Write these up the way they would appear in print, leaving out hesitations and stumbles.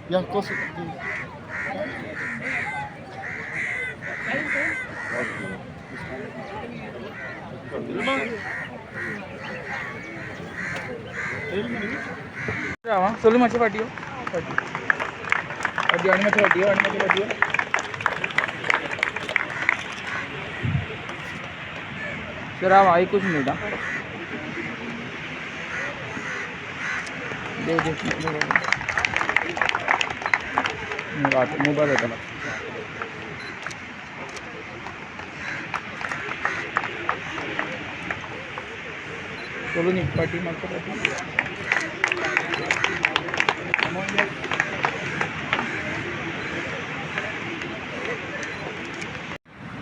Yeah, close it. சொல்லு மச்ச பாட்டியோ பாட்டி பாட்டி அனுமதி பாட்டியோ அனுமதி பாட்டியோ सर आप आई कुछ मिनट दे मोबाइल होता चलो नहीं पार्टी मारते party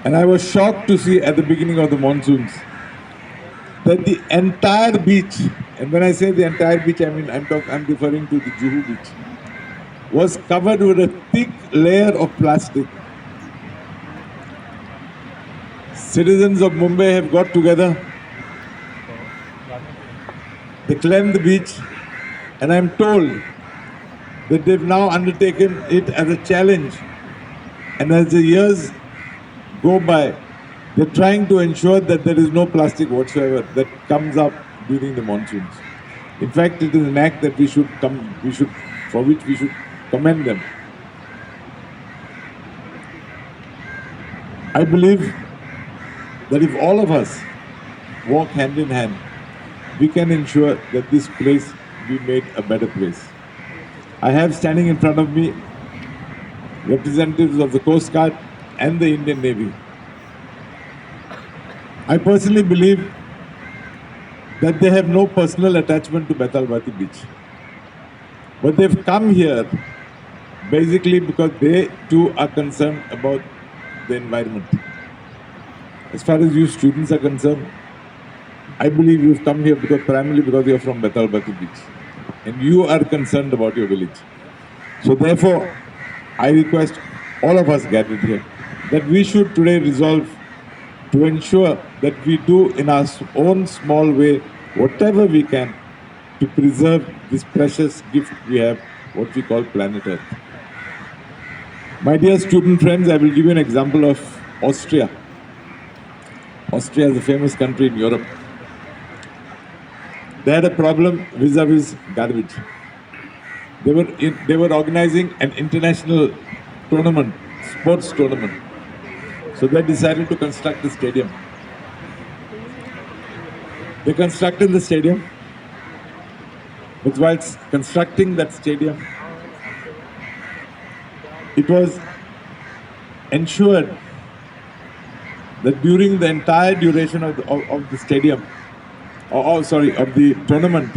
And I was shocked to see at the beginning of the monsoons that the entire beach, and when I say the entire beach, I mean I'm referring to the Juhu beach, was covered with a thick layer of plastic. Citizens of Mumbai have got together, they cleansed the beach, and I'm told that they've now undertaken it as a challenge. And as the years go by, they're trying to ensure that there is no plastic whatsoever that comes up during the monsoons. In fact, it is an act that for which we should commend them. I believe that if all of us walk hand in hand, we can ensure that this place be made a better place. I have standing in front of me representatives of the Coast Guard and the Indian Navy. I personally believe that they have no personal attachment to Betalbati beach. But they've come here basically because they too are concerned about the environment. As far as you students are concerned, I believe you've come here primarily because you're from Betalbati beach. And you are concerned about your village. So therefore, I request all of us gathered here that we should today resolve to ensure that we do in our own small way whatever we can to preserve this precious gift we have, what we call planet Earth. My dear student friends, I will give you an example of Austria. Austria is a famous country in Europe. They had a problem vis-a-vis garbage. They were organizing an international tournament, sports tournament. So they decided to construct a stadium. They constructed the stadium, but whilst constructing that stadium, it was ensured that during the entire duration of the stadium, of the tournament,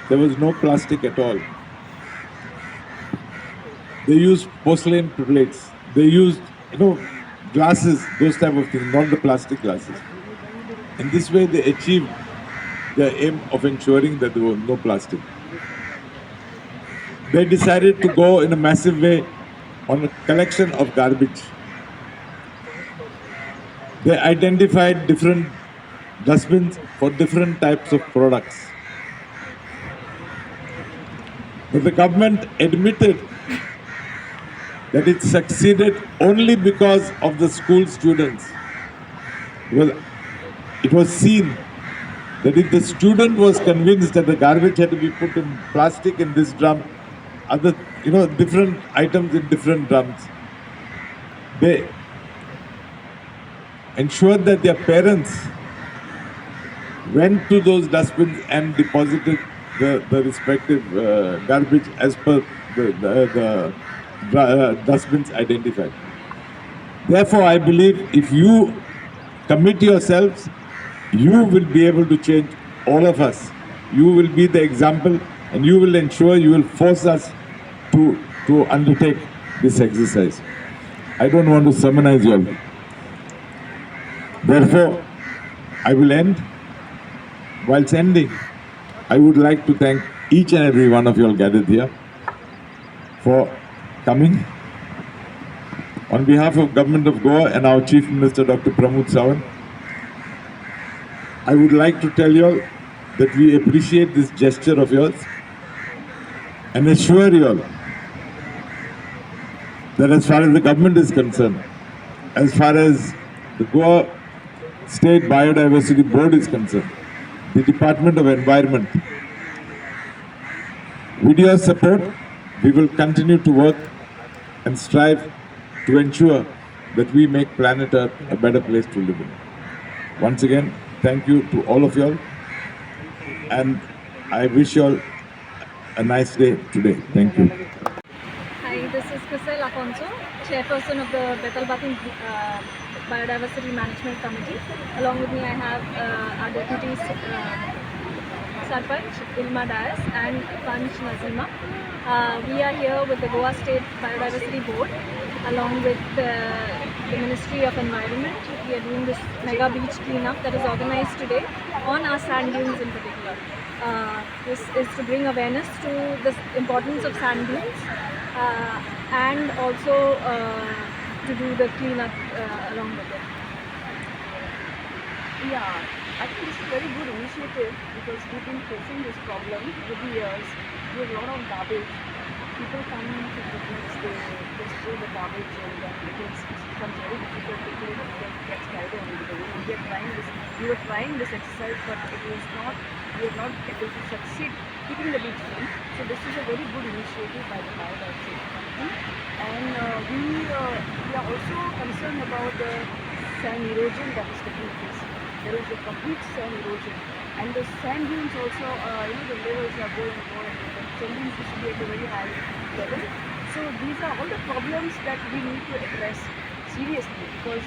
there was no plastic at all. They used porcelain plates. They used, glasses, those type of things, not the plastic glasses. In this way, they achieved the aim of ensuring that there was no plastic. They decided to go in a massive way on a collection of garbage. They identified different dustbins for different types of products. But the government admitted that it succeeded only because of the school students. Well, it was seen that if the student was convinced that the garbage had to be put in plastic in this drum, other, different items in different drums, they ensured that their parents went to those dustbins and deposited the respective garbage as per the dustbins identified. Therefore, I believe if you commit yourselves, you will be able to change all of us. You will be the example and you will ensure, you will force us to undertake this exercise. I don't want to sermonize you all. Therefore, I will end. Whilst ending, I would like to thank each and every one of you all gathered here for coming on behalf of Government of Goa and our Chief Minister Dr. Pramod Sawant, I would like to tell you all that we appreciate this gesture of yours and assure you all that as far as the government is concerned, as far as the Goa State Biodiversity Board is concerned, the Department of Environment, with your support, we will continue to work and strive to ensure that we make planet Earth a better place to live in. Once again, thank you to all of you all, and I wish you all a nice day today. Thank you. Hi, this is Crisel Afonso, Chairperson of the Bethel Batin Biodiversity Management Committee. Along with me, I have our deputies, Sarpanch, Ilma Dias, and Panch Nazima. We are here with the Goa State Biodiversity Board, along with the Ministry of Environment. We are doing this mega beach cleanup that is organized today on our sand dunes in particular. This is to bring awareness to the importance of sand dunes and also to do the cleanup along with it. Yeah, I think it's a very good initiative because we've been facing this problem over the years. We have a lot of garbage. People come to the beach, they throw the garbage and then it becomes very difficult to clean up and get carried on with the way. We were trying this exercise, but we were not able to succeed keeping the beach clean. So this is a very good initiative by the Biodiversity Company. And we are also concerned about the sand erosion that is taking place. There is a complete sand erosion, and the sand dunes also, the levels are going more and more. Sand dunes used to be at a very high level. So these are all the problems that we need to address seriously, because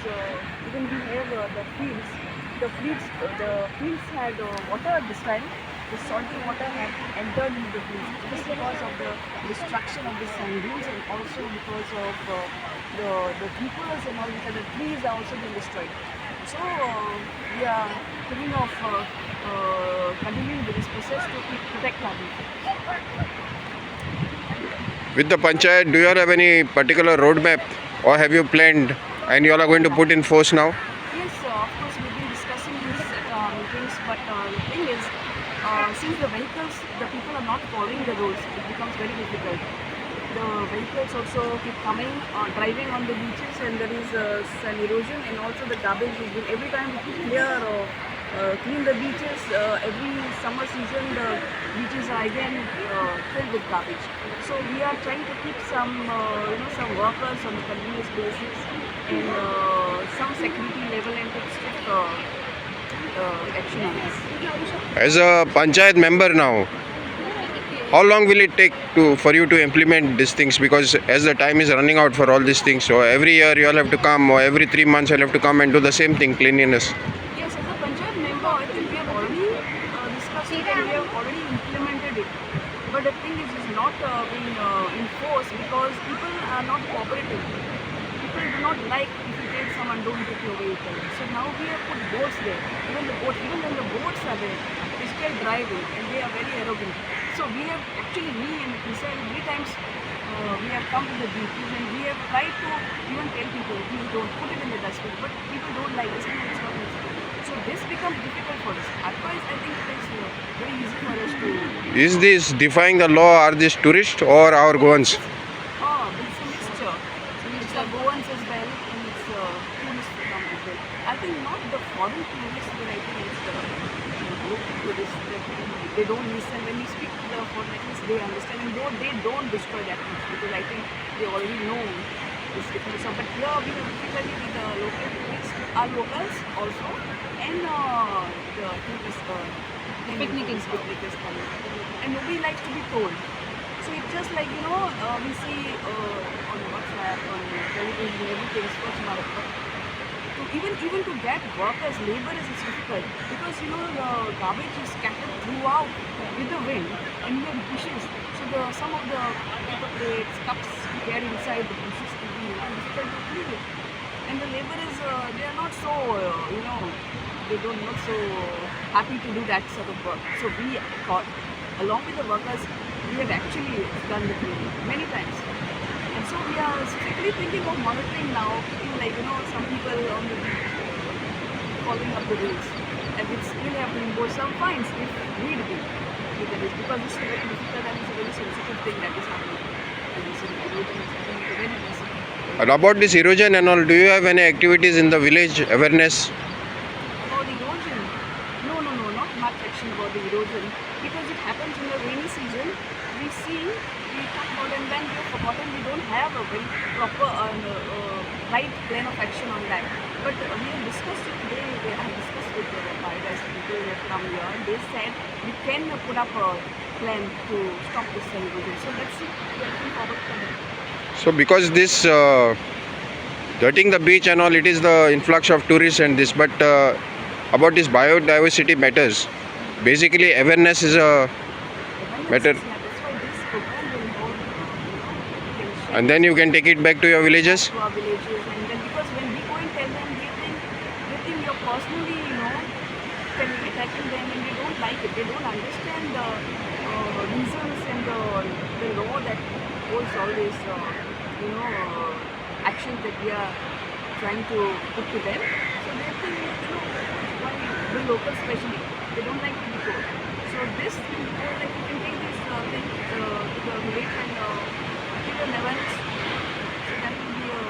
even we have the fields. The fields had water this time. The salty water had entered into the fields just because of the destruction of the sand dunes, and also because of the creepers and all these other trees are also being destroyed. So we are thinking of continuing with this process to protect our beach. With the panchayat, do you all have any particular roadmap, or have you planned and you all are going to put in force now? Yes, of course we've been discussing this at our meetings, but the thing is, since the people are not following the rules, it becomes very difficult. The vehicles also keep coming, driving on the beaches, and there is sand erosion, and also the garbage is being, every time we clear or clean the beaches, every summer season the beaches are again filled with garbage. So we are trying to keep some workers on a continuous basis and some security level and take strict action on this. As a panchayat member now, how long will it take for you to implement these things? Because as the time is running out for all these things, so every year you all have to come, or every 3 months you all have to come and do the same thing, cleanliness. Yes, as a panchayat member, I think we have already discussed it and we have already implemented it. But the thing is, it's not being enforced because people are not cooperative. People do not like if you tell someone don't take your vehicle. So now we have put boards there. Even when the boards are there, they still driving and they are very arrogant. So we have actually, me and Crisel, many times we have come to the beaches and we have tried to even tell people, please don't put it in the dustbin, but people don't like this. So this becomes difficult for us. Otherwise, I think it is very easy for us to. Is this defying the law? Are these tourists or our Goans? It's a mixture. So it's Goans as well, and it's tourists from as well. I think not the foreign tourists, but I think it's the local tourists. They don't listen. When we speak to the foreign, at least they understand, and though they don't destroy that much, because I think they already know this difference. So, but here we have difficulty with the local tourists, our locals also, and the tourists, picnickers coming. And nobody likes to be told. So it's just like, we see on WhatsApp, on television, everything, Swachh Bharat. So even to get workers, laborers is difficult because the garbage is scattered throughout with the wind and you have bushes. So some of the paper plates, cups get inside the bushes to be difficult to clean it. And the laborers, they are not so, they don't not so happy to do that sort of work. So we thought, along with the workers, we have actually done the cleaning many times. And So we are strictly thinking of monitoring now, keeping like some people on the beach following up the rules, and which will have to impose some fines if need be. With this, because this is very difficult and it's a very sensitive thing that is happening. And this is erosion is happening very sensitive. And about this erosion and all, do you have any activities in the village awareness? About the erosion? No, not much action about the erosion because it happens in the rainy season. We talk about and then we have forgotten we don't have a very proper right plan of action on that. But we have discussed it today. I discussed with the biodiversity people who have come here. They said we can put up a plan to stop this erosion. So let's see. We are looking forward to that. So because this dirtying the beach and all, it is the influx of tourists and this, but about this biodiversity matters. Basically, awareness is a matter, Yeah, that's why this program will hold, we can share and then you can take it back to your villages. to our villages, and then because when we go and tell them, they think you're personally, can be attacking them, and they don't like it. They don't understand the reasons and the law that holds all these, actions that we are trying to put to them. So they think, why the locals especially, they don't like to be told. So this thing, like you can take this thing to the village and give an awareness. So that will be a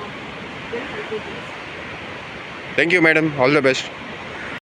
very helpful thing. Thank you, madam. All the best.